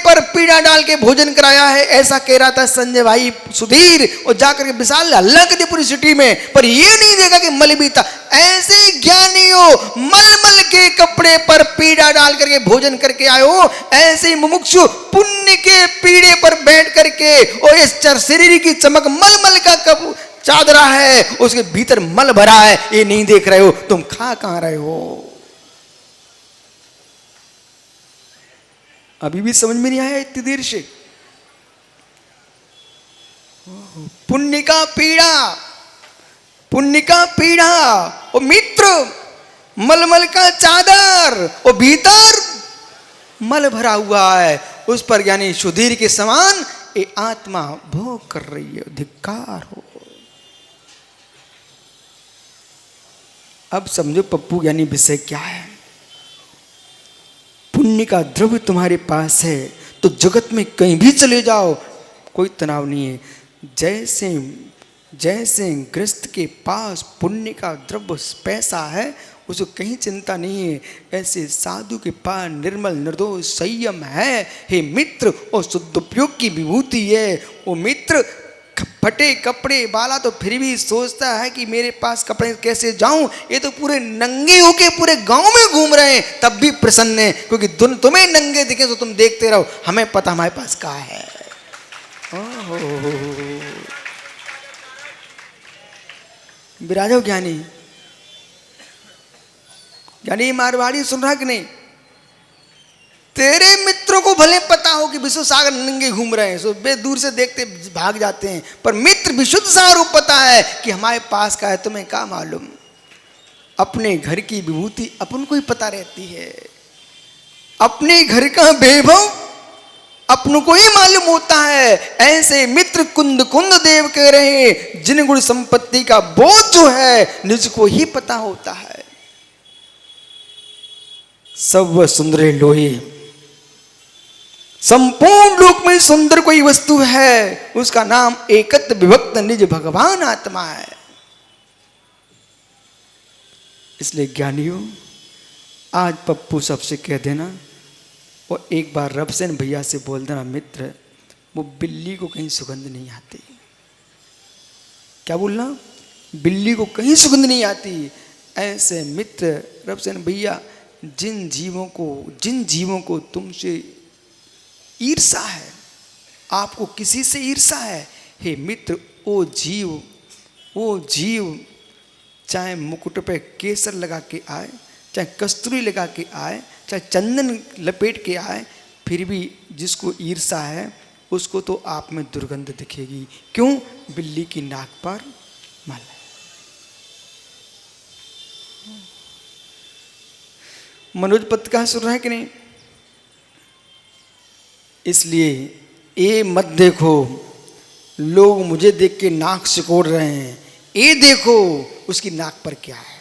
पर पीड़ा डाल के भोजन कराया है, ऐसा कह रहा था संजय भाई सुधीर, और जाकर के विशाल हल्ला कर दी पूरी सिटी में, पर ये नहीं देखा कि मल भी था। ऐसे ज्ञानी हो, मलमल के कपड़े पर पीड़ा डाल करके भोजन करके आए हो, ऐसे मुमुक्षु पुण्य के पीड़े पर बैठ करके, और इस शरीर की चमक मलमल का कब चादरा है, उसके भीतर मल भरा है, ये नहीं देख रहे हो, तुम खा कहां रहे हो? अभी भी समझ में नहीं आया इतनी देर से? पुण्य का पीड़ा, पुण्य का पीड़ा, ओ मित्र मलमल का चादर, और भीतर मल भरा हुआ है, उस पर यानी सुधीर के समान ये आत्मा भोग कर रही है। धिक्कार हो। अब समझो पप्पू यानी विषय क्या है। पुण्य का द्रव्य तुम्हारे पास है तो जगत में कहीं भी चले जाओ, कोई तनाव नहीं है। जैसे जैसे गृहस्थ के पास पुण्य का द्रव्य पैसा है, उसको कहीं चिंता नहीं है, ऐसे साधु के पास निर्मल निर्दोष संयम है। हे मित्र, और शुद्ध उपयोग की विभूति है। वो मित्र फटे कपड़े वाला तो फिर भी सोचता है कि मेरे पास कपड़े कैसे जाऊं, ये तो पूरे नंगे होके पूरे गांव में घूम रहे हैं, तब भी प्रसन्न है, क्योंकि तुम्हें नंगे दिखे तो तुम देखते रहो, हमें पता हमारे पास क्या है। विराजो ज्ञानी, ज्ञानी मारवाड़ी सुन रहा कि नहीं? तेरे मित्रों को भले पता हो कि विश्व सागर नंगे घूम रहे हैं, सो बे दूर से देखते भाग जाते हैं, पर मित्र विशुद्ध सागर पता है कि हमारे पास का है, तुम्हें क्या मालूम? अपने घर की विभूति अपन को ही पता रहती है, अपने घर का वैभव अपनों को ही मालूम होता है। ऐसे मित्र कुंद कुंद देव कह रहे, जिन गुण संपत्ति का बोध जो है निज को ही पता होता है। सब सुंदर लोहे, संपूर्ण लोक में सुंदर कोई वस्तु है, उसका नाम एकत्व विभक्त निज भगवान आत्मा है। इसलिए ज्ञानियों, आज पप्पू सबसे कह देना, और एक बार रबसेन भैया से बोल देना, मित्र वो बिल्ली को कहीं सुगंध नहीं आती। क्या बोलना? बिल्ली को कहीं सुगंध नहीं आती। ऐसे मित्र रबसेन भैया, जिन जीवों को तुमसे ईर्षा है, आपको किसी से ईर्षा है, हे मित्र वो जीव चाहे मुकुट पे केसर लगा के आए, चाहे कस्तूरी लगा के आए, चाहे चंदन लपेट के आए, फिर भी जिसको ईर्षा है उसको तो आप में दुर्गंध दिखेगी। क्यों? बिल्ली की नाक पर मल है। मनोज पत्र का सुन रहा है कि नहीं? इसलिए ये मत देखो लोग मुझे देख के नाक सिकोड़ रहे हैं, ये देखो उसकी नाक पर क्या है।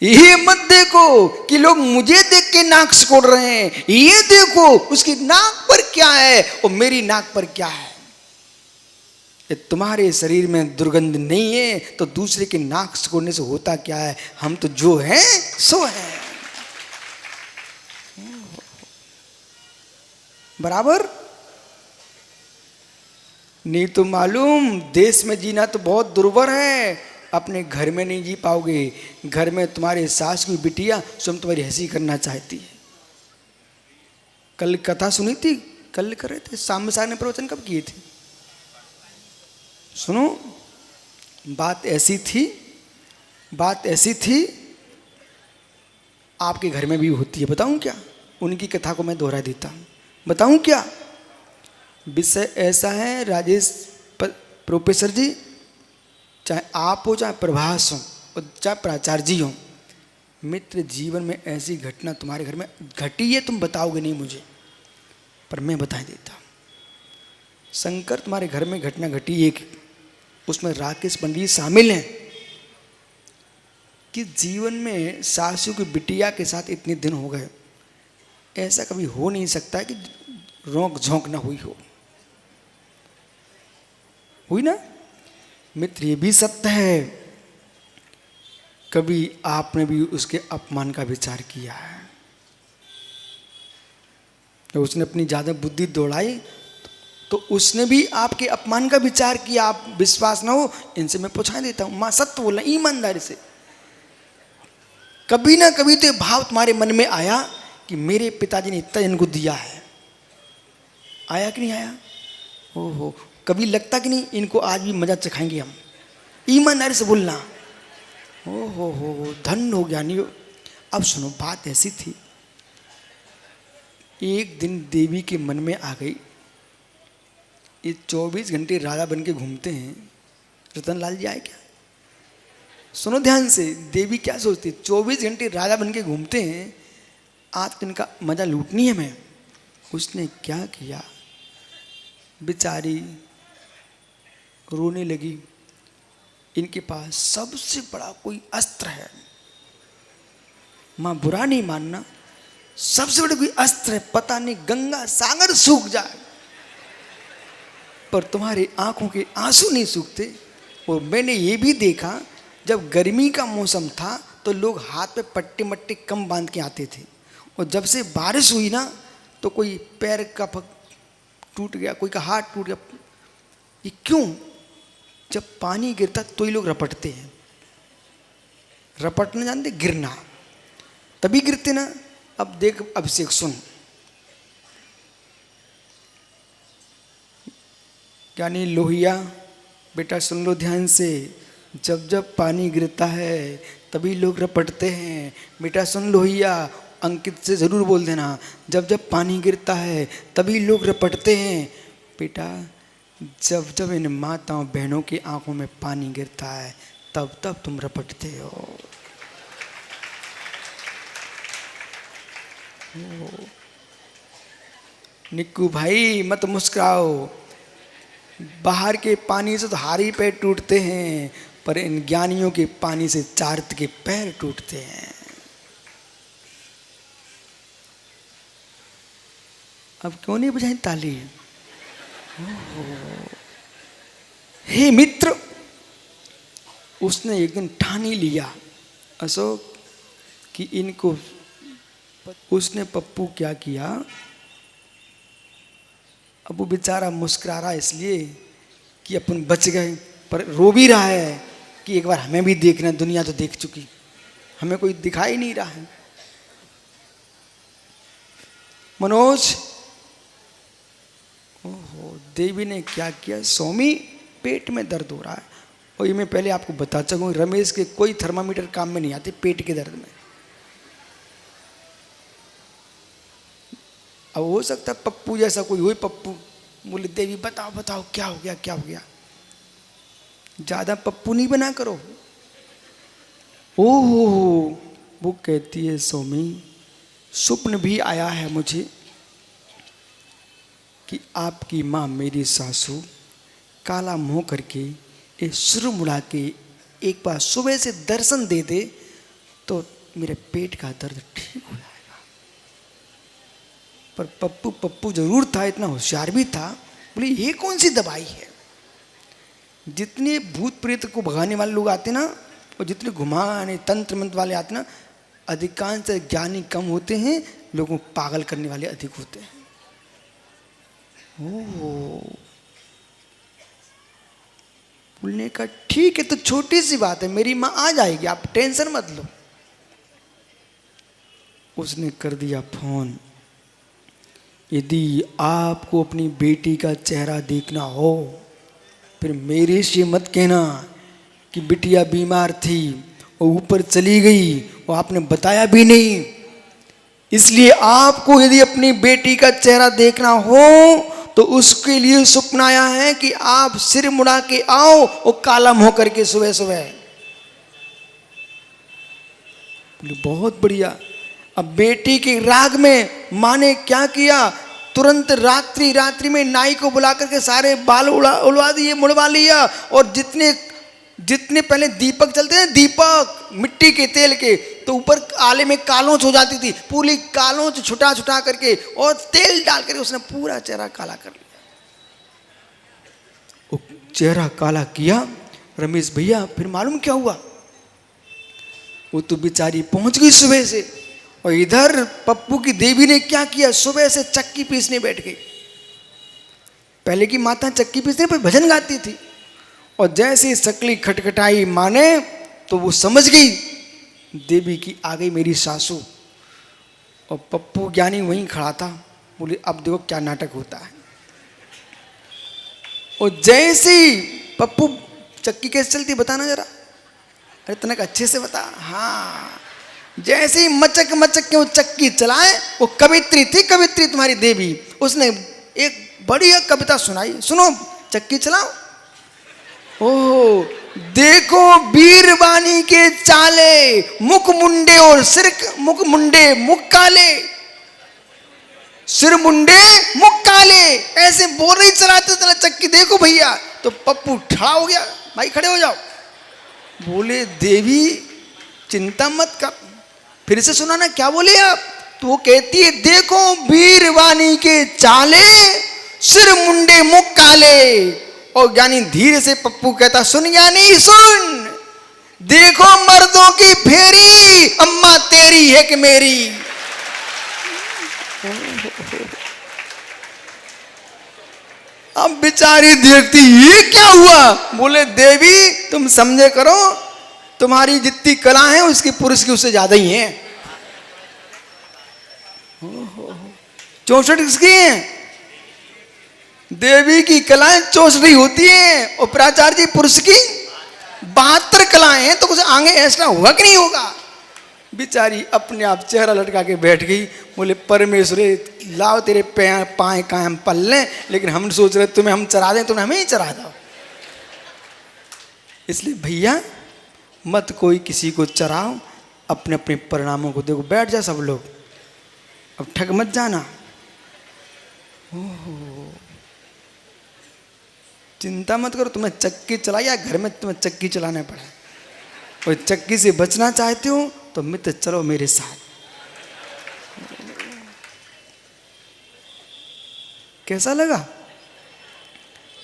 ये मत देखो कि लोग मुझे देख के नाक सिकोड़ रहे हैं, ये देखो उसकी नाक पर क्या है और मेरी नाक पर क्या है। ये तुम्हारे शरीर में दुर्गंध नहीं है तो दूसरे के नाक सिकोड़ने से होता क्या है? हम तो जो हैं सो हैं। बराबर नहीं तो मालूम, देश में जीना तो बहुत दुर्भर है, अपने घर में नहीं जी पाओगे। घर में तुम्हारे सास की बिटिया स्वयं तुम्हारी हंसी करना चाहती है। कल कथा सुनी थी, कल कर रहे थे, सामने सामने प्रवचन कब किए थे? सुनो, बात ऐसी थी, आपके घर में भी होती है। बताऊं क्या? उनकी कथा को मैं दोहरा देता हूं। बताऊं क्या? विषय ऐसा है राजेश प्रोफेसर जी, चाहे आप हो, चाहे प्रभास हो, और चाहे प्राचार्य जी हो, मित्र जीवन में ऐसी घटना तुम्हारे घर में घटी है, तुम बताओगे नहीं मुझे, पर मैं बता देता हूँ। शंकर तुम्हारे घर में घटना घटी एक, उसमें राकेश पंडित शामिल हैं कि जीवन में सासू की बिटिया के साथ इतने दिन हो गए, ऐसा कभी हो नहीं सकता कि रोक झोंक ना हुई हो। हुई ना मित्र? ये भी सत्य है, कभी आपने भी उसके अपमान का विचार किया है। तो उसने अपनी ज़्यादा बुद्धि दौड़ाई तो उसने भी आपके अपमान का विचार किया। आप विश्वास ना हो, इनसे मैं पूछा देता हूँ। माँ सत्य बोलना ईमानदारी से। कभी ना कभी तो ये भाव तुम्हारे मन में आया कि मेरे पिताजी ने इतना इनको दिया है, आया कि नहीं आया? ओहो, कभी लगता कि नहीं इनको आज भी मजा चखाएंगे हम? ईमानदारी से बोलना। ओहो हो, धन हो ज्ञानी हो। अब सुनो, बात ऐसी थी, एक दिन देवी के मन में आ गई, ये 24 घंटे राजा बन के घूमते हैं, रतनलाल जी आए क्या? सुनो ध्यान से, देवी क्या सोचती, 24 घंटे राजा बन के घूमते हैं, आज तो इनका मजा लूटनी है मैं। उसने क्या किया, बेचारी रोने लगी। इनके पास सबसे बड़ा कोई अस्त्र है, मां बुरा नहीं मानना, सबसे बड़ा कोई अस्त्र है, पता नहीं गंगा सागर सूख जाए पर तुम्हारी आंखों के आंसू नहीं सूखते। और मैंने ये भी देखा, जब गर्मी का मौसम था तो लोग हाथ पे पट्टे मट्टे कम बांध के आते थे, और जब से बारिश हुई ना तो कोई पैर का टूट गया, कोई का हाथ टूट गया। ये क्यों? जब पानी गिरता तो ही लोग रपटते हैं। रपटना जानते, गिरना, तभी गिरते ना। अब देख अभिषेक, सुन, यानी लोहिया बेटा सुन लो ध्यान से, जब जब पानी गिरता है तभी लोग रपटते हैं। बेटा सुन लोहिया, अंकित से जरूर बोल देना, जब जब पानी गिरता है तभी लोग रपटते हैं। बेटा जब जब इन माताओं बहनों की आंखों में पानी गिरता है तब तब तुम रपटते हो। निक्कू भाई मत मुस्कुराओ, बाहर के पानी से तो हारी पैर टूटते हैं, पर इन ज्ञानियों के पानी से चार्त के पैर टूटते हैं। अब क्यों नहीं बजाई ताली? हे मित्र, उसने एक दिन ठान ही लिया अशोक कि इनको, उसने पप्पू क्या किया, अब वो बेचारा मुस्कुरा रहा इसलिए कि अपन बच गए, पर रो भी रहा है कि एक बार हमें भी देखना, दुनिया तो देख चुकी, हमें कोई दिखाई नहीं रहा है। मनोज, ओहो, देवी ने क्या किया, स्वामी पेट में दर्द हो रहा है। और ये मैं पहले आपको बता सकूँ, रमेश के कोई थर्मामीटर काम में नहीं आते पेट के दर्द में। अब हो सकता है पप्पू जैसा कोई हो, पप्पू बोले देवी बताओ बताओ क्या हो गया, क्या हो गया। ज्यादा पप्पू नहीं बना करो। ओहो, वो कहती है स्वामी स्वप्न भी आया है मुझे कि आपकी माँ मेरी सासू काला मुंह करके ये सिर मुड़ा के एक बार सुबह से दर्शन दे दे तो मेरे पेट का दर्द ठीक हो जाएगा। पर पप्पू पप्पू जरूर था, इतना होशियार भी था, बोले ये कौन सी दवाई है। जितने भूत प्रेत को भगाने वाले लोग आते ना, और जितने घुमाने तंत्र मंत्र वाले आते ना, अधिकांश ज्ञानी कम होते हैं, लोगों को पागल करने वाले अधिक होते हैं। ओह, बोलने का ठीक है, तो छोटी सी बात है, मेरी माँ आ जाएगी, आप टेंशन मत लो। उसने कर दिया फोन, यदि आपको अपनी बेटी का चेहरा देखना हो फिर मेरे से मत कहना कि बिटिया बीमार थी और ऊपर चली गई और आपने बताया भी नहीं। इसलिए आपको यदि अपनी बेटी का चेहरा देखना हो तो उसके लिए स्वप्न आया है कि आप सिर मुड़ा के आओ और काला मुंह करके सुबह सुबह। बहुत बढ़िया। अब बेटी के राग में माँ ने क्या किया, तुरंत रात्रि रात्रि में नाई को बुला करके सारे बाल उड़वा दिए, मुड़वा लिया। और जितने जितने पहले दीपक चलते हैं, दीपक मिट्टी के तेल के, तो ऊपर आले में कालोच हो जाती थी, पूरी कालोच छुटा छुटा करके और तेल डाल करके उसने पूरा चेहरा काला कर लिया। चेहरा काला किया रमेश भैया, फिर मालूम क्या हुआ, वो तो बेचारी पहुंच गई सुबह से और इधर पप्पू की देवी ने क्या किया, सुबह से चक्की पीसने बैठ गई। पहले की माता चक्की पीसने पर भजन गाती थी, और जैसे सकली खटखटाई माँ ने तो वो समझ गई देवी की आ गई मेरी सासू। और पप्पू ज्ञानी वहीं खड़ा था, बोले अब देखो क्या नाटक होता है। और जैसे ही पप्पू, चक्की कैसे चलती बताना जरा, अरे तनक अच्छे से बता। हाँ, जैसे ही मचक मचक के वो चक्की चलाए, वो कवित्री थी, कवित्री तुम्हारी देवी, उसने एक बढ़िया कविता सुनाई, सुनो चक्की चलाओ। ओह, देखो बीरबानी के चाले, मुख मुंडे और सिर, मुख मुंडे मुख काले, सिर मुंडे मुख काले, ऐसे बोल रही चलाते चला चक्की, देखो भैया। तो पप्पू खड़ा हो गया, भाई खड़े हो जाओ। बोले देवी चिंता मत कर, फिर से सुना ना क्या बोले आप। तो वो कहती है देखो बीरवानी के चाले, सिर मुंडे मुख काले। और ज्ञानी धीरे से पप्पू कहता सुन ज्ञानी सुन, देखो मर्दों की फेरी, अम्मा तेरी है कि मेरी। अब बेचारी देखती ये क्या हुआ। बोले देवी तुम समझे करो, तुम्हारी जितनी कला है उसकी पुरुष की उससे ज्यादा ही है। 64 किसकी है? देवी की कलाएं 64 होती है, और प्राचार्य जी पुरुष की 72 कलाएं हैं, तो कुछ आगे ऐसा होगा कि नहीं होगा। बेचारी अपने आप चेहरा लटका के बैठ गई। बोले परमेश्वर लाओ तेरे पाए का हम पल लें, लेकिन हम सोच रहे तुम्हें हम चरा दें, तुमने हमें ही चरा दो। इसलिए भैया मत कोई किसी को चराओ, अपने अपने परिणामों को देखो। बैठ जा सब लोग, अब ठग मत जाना। चिंता मत करो, तुम्हें चक्की चलाई या घर में तुम्हें चक्की चलाना पड़ा, और चक्की से बचना चाहते हो तो मित्र चलो मेरे साथ। कैसा लगा?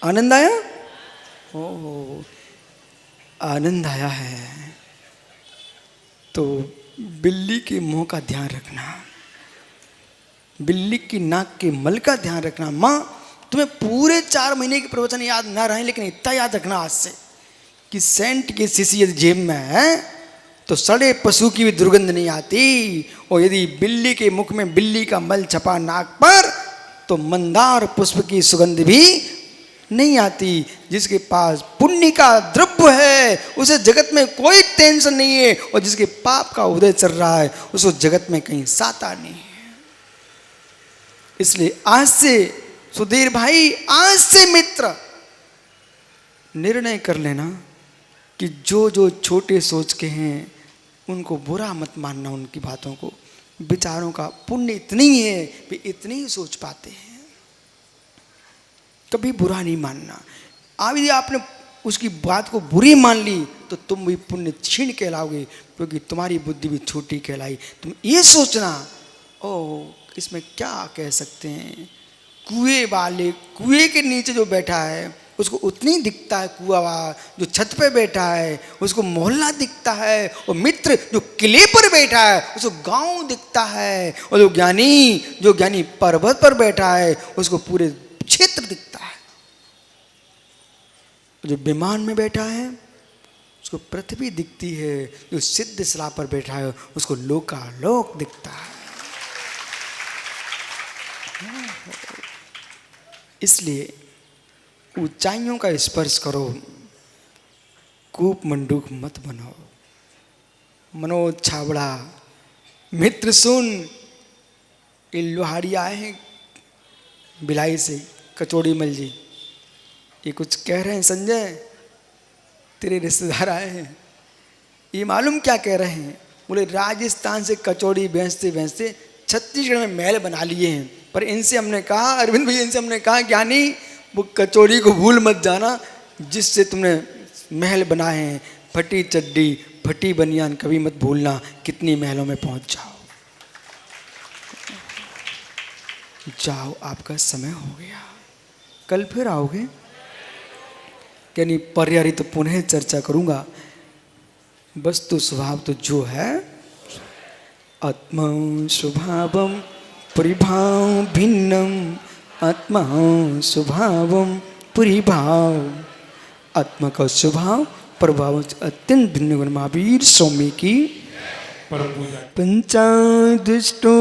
आनंद आया? ओह आनंद आया है। तो बिल्ली के मुंह का ध्यान रखना, बिल्ली की नाक के मल का ध्यान रखना। माँ तुम्हें पूरे 4 महीने के प्रवचन याद ना रहे, लेकिन इतना याद रखना आज से कि सेंट की शीशी यदि जेब में है तो सड़े पशु की भी दुर्गंध नहीं आती, और यदि बिल्ली के मुख में बिल्ली का मल छपा नाक पर तो मंदार पुष्प की सुगंध भी नहीं आती। जिसके पास पुण्य का द्रव्य है उसे जगत में कोई टेंशन नहीं है, और जिसके पाप का उदय चल रहा है उसको जगत में कहीं साता नहीं है। इसलिए आज से सुधीर भाई, आज से मित्र निर्णय कर लेना कि जो जो छोटे सोच के हैं उनको बुरा मत मानना, उनकी बातों को, विचारों का पुण्य इतनी ही है वे इतनी ही सोच पाते हैं, कभी बुरा नहीं मानना। अब यदि आपने उसकी बात को बुरी मान ली तो तुम भी पुण्य क्षीण कहलाओगे, क्योंकि तुम्हारी बुद्धि भी छोटी कहलाई। तुम ये सोचना ओह इसमें क्या कह सकते हैं, कुएं वाले कुएं के नीचे जो बैठा है उसको उतनी दिखता है कुआ वाला, जो छत पे बैठा है उसको मोहल्ला दिखता है, और मित्र जो किले पर बैठा है उसको गांव दिखता है, और जो ज्ञानी पर्वत पर बैठा है उसको पूरे क्षेत्र दिखता है। जो विमान में बैठा है उसको पृथ्वी दिखती है, जो सिद्ध शिला पर बैठा है उसको लोकालोक दिखता है। इसलिए ऊंचाइयों का स्पर्श करो, कूप मंडूक मत बनो। मनोज छाबड़ा मित्र सुन, ये लोहारी आए हैं बिलाई से, कचौड़ी मल जी, ये कुछ कह रहे हैं संजय, तेरे रिश्तेदार आए हैं, ये मालूम क्या कह रहे हैं। बोले राजस्थान से कचौड़ी बेचते बेचते छत्तीसगढ़ में महल बना लिए हैं, पर इनसे हमने कहा, अरविंद भैया इनसे हमने कहा ज्ञानी वो कचौड़ी को भूल मत जाना जिससे तुमने महल बनाए हैं, फटी चड्डी फटी बनियान कभी मत भूलना, कितनी महलों में पहुंच जाओ। जाओ आपका समय हो गया, कल फिर आओगे, यानी पर्यायित तो पुनः चर्चा करूंगा। वस्तु स्वभाव तो जो है आत्मा स्वभावं परिभाव भिन्नम आत्मा स्वभावं परिभाव। आत्मा का स्वभाव प्रभाव अत्यंत भिन्न गुण महावीर स्वामी की पंचादुष्टो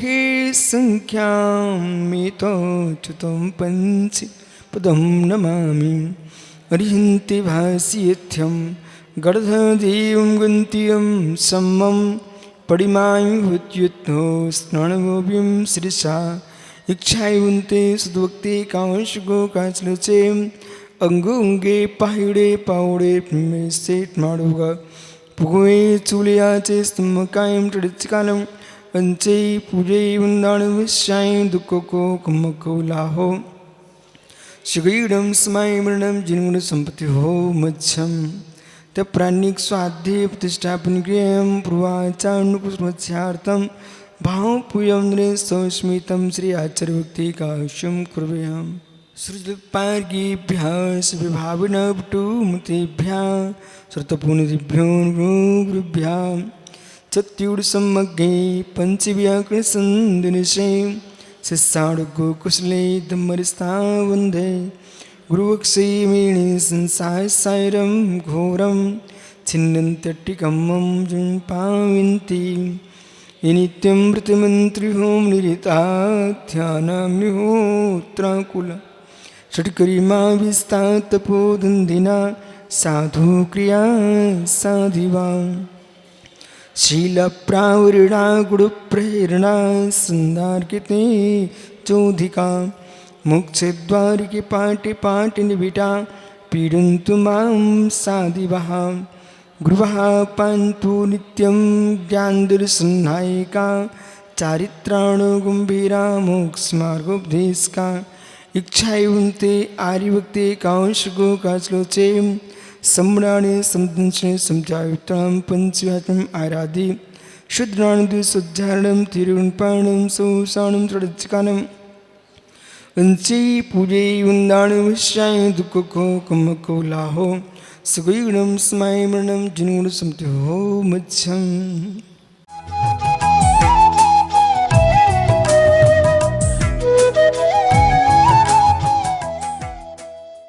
हे संख्यामितो च्युतं पंच पदम नमामि अरिहन्ति भाष्यथ्यं गर्धदेवं गन्त्यं सम्मं परिमायुहुत्युत्थो स्नानभोव्यं श्रीषा इच्छायुन्ते सद्वक्ते कांशगो काचलचे अंगुंगे पाहिडे पावडे में सेठ माडुगा पुगवे चुलियाचे स्तंभकायं टडचकालं पंचे पूजे वंदाण विश्याय दुःखको कुमको लाहो शिगीडं स्मय मरणं जिन्गुण संपत्ति हो मच्छम त प्राणिक स्वाध्य प्रतिष्ठापन क्रियं पूर्वाचारणुपुष्मत्स्यार्थं भाव पुयं नृ सौस्मितं श्री आचार्य भक्ति काश्यं कुर्वयाम सृजपार्गीभ्यः विभावनवटुमतेभ्यः श्रुतपुनदिभ्यो गुरुभ्यः चत्युर्सम्मग्गे पंचव्याकरणसन्दिनिशे शिष्याडुगुकुशले धम्मरिस्ता वन्दे गुरुवक्षेमेणि संसारसायरं घोरं छिन्नन्त्यट्टिकम्मं जुम्पाविन्ति नित्यं प्रतिमन्त्रिहों निरिताध्यानाम्निहोत्राकुल षट्करिमा विस्तातपोदन्दिना साधु क्रिया साधिवा शीलप्रावृणा गुरुप्रेरणा संदार्किते चोधिका मोक्षद्वारिके पाटि पाटि निबिटा पीडन्तु मां साधिवः गुरुवः पान्तु नित्यं ज्ञानदर्शननायिका चारित्राणुगम्भीरा मोक्षमार्गोपदेशका इच्छायुन्ते आर्यभक्ते कांशगो काचलोचे सम्राणे समदंशने समजायुक्तां पंचव्यात्मम् आराधि शुद्राणुदुसज्जारणं तिरुण्पाणं सौसाणं त्रिडचकानं वंचे पूजे वंदाण विश्याय दुःखको कुमको लाहो सुगुणं स्मय मरणं जिन्गुण संपत्ति हो मच्छम।